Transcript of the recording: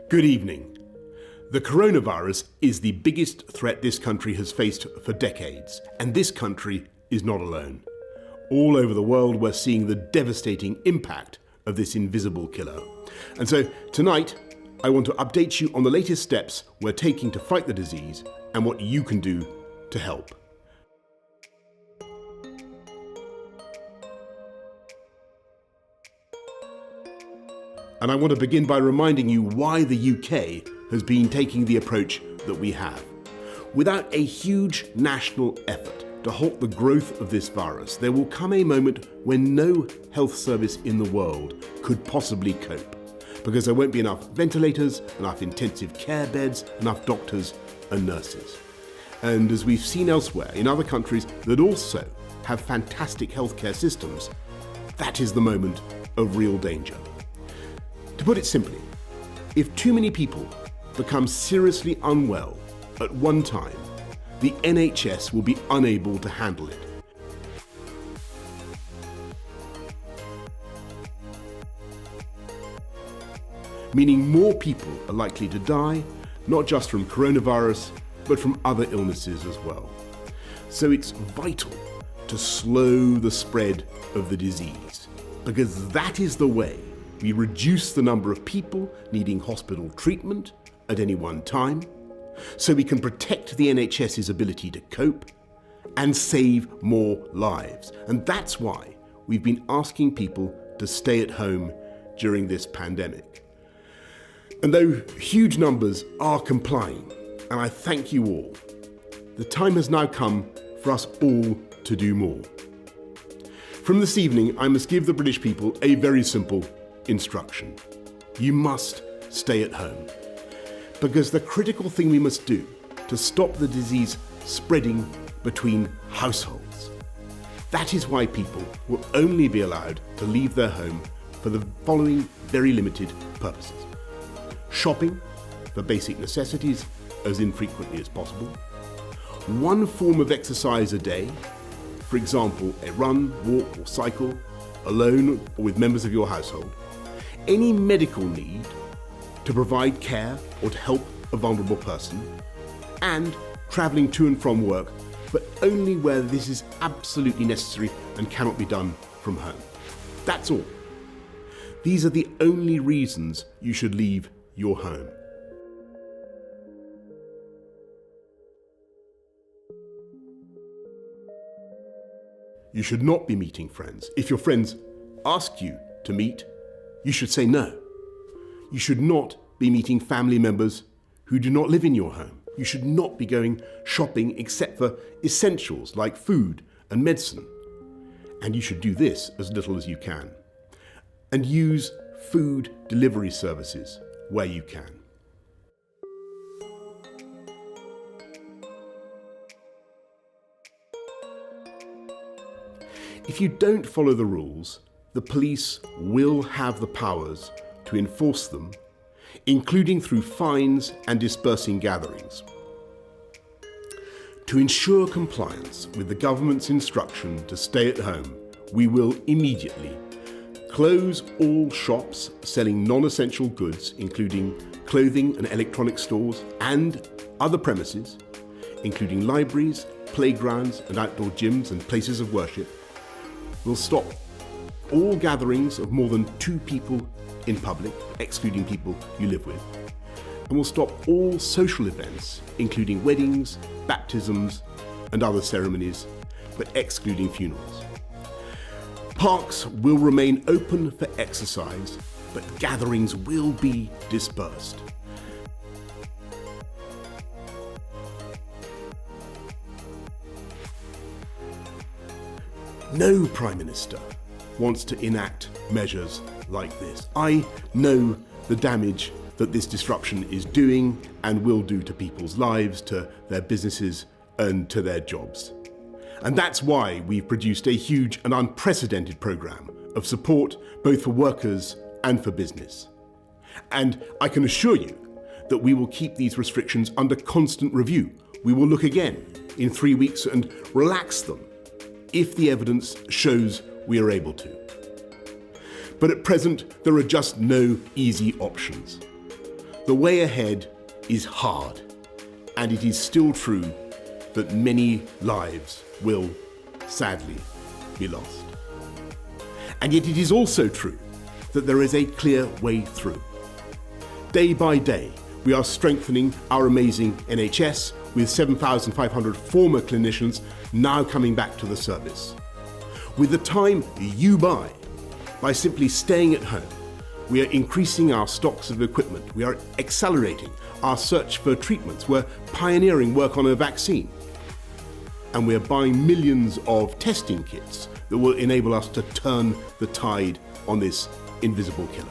Good evening. The coronavirus is the biggest threat this country has faced for decades, and this country is not alone. All over the world, we're seeing the devastating impact of this invisible killer. And so tonight, I want to update you on the latest steps we're taking to fight the disease and what you can do to help. And I want to begin by reminding you why the UK has been taking the approach that we have. Without a huge national effort to halt the growth of this virus, there will come a moment when no health service in the world could possibly cope, because there won't be enough ventilators, enough intensive care beds, enough doctors and nurses. And as we've seen elsewhere in other countries that also have fantastic healthcare systems, that is the moment of real danger. To put it simply, if too many people become seriously unwell at one time, the NHS will be unable to handle it. Meaning more people are likely to die, not just from coronavirus, but from other illnesses as well. So it's vital to slow the spread of the disease, because that is the way we reduce the number of people needing hospital treatment at any one time, so we can protect the NHS's ability to cope and save more lives. And that's why we've been asking people to stay at home during this pandemic. And though huge numbers are complying, and I thank you all, the time has now come for us all to do more. From this evening, I must give the British people a very simple instruction. You must stay at home, because the critical thing we must do to stop the disease spreading between households. That is why people will only be allowed to leave their home for the following very limited purposes: shopping for basic necessities as infrequently as possible, one form of exercise a day, for example a run, walk or cycle, alone or with members of your household, any medical need to provide care or to help a vulnerable person, and travelling to and from work, but only where this is absolutely necessary and cannot be done from home. That's all. These are the only reasons you should leave your home. You should not be meeting friends. If your friends ask you to meet, you should say no. You should not be meeting family members who do not live in your home. You should not be going shopping except for essentials like food and medicine. And you should do this as little as you can. And use food delivery services where you can. If you don't follow the rules, the police will have the powers to enforce them, including through fines and dispersing gatherings. To ensure compliance with the government's instruction to stay at home, we will immediately close all shops selling non-essential goods, including clothing and electronic stores, and other premises, including libraries, playgrounds and outdoor gyms and places of worship. We'll stop all gatherings of more than 2 people in public, excluding people you live with. And we'll stop all social events, including weddings, baptisms, and other ceremonies, but excluding funerals. Parks will remain open for exercise, but gatherings will be dispersed. No Prime Minister wants to enact measures like this. I know the damage that this disruption is doing and will do to people's lives, to their businesses and to their jobs. And that's why we've produced a huge and unprecedented programme of support both for workers and for business. And I can assure you that we will keep these restrictions under constant review. We will look again in 3 weeks and relax them if the evidence shows we are able to. But at present, there are just no easy options. The way ahead is hard, and it is still true that many lives will, sadly, be lost. And yet it is also true that there is a clear way through. Day by day, we are strengthening our amazing NHS with 7,500 former clinicians now coming back to the service. With the time you buy, by simply staying at home, we are increasing our stocks of equipment. We are accelerating our search for treatments. We're pioneering work on a vaccine. And we're buying millions of testing kits that will enable us to turn the tide on this invisible killer.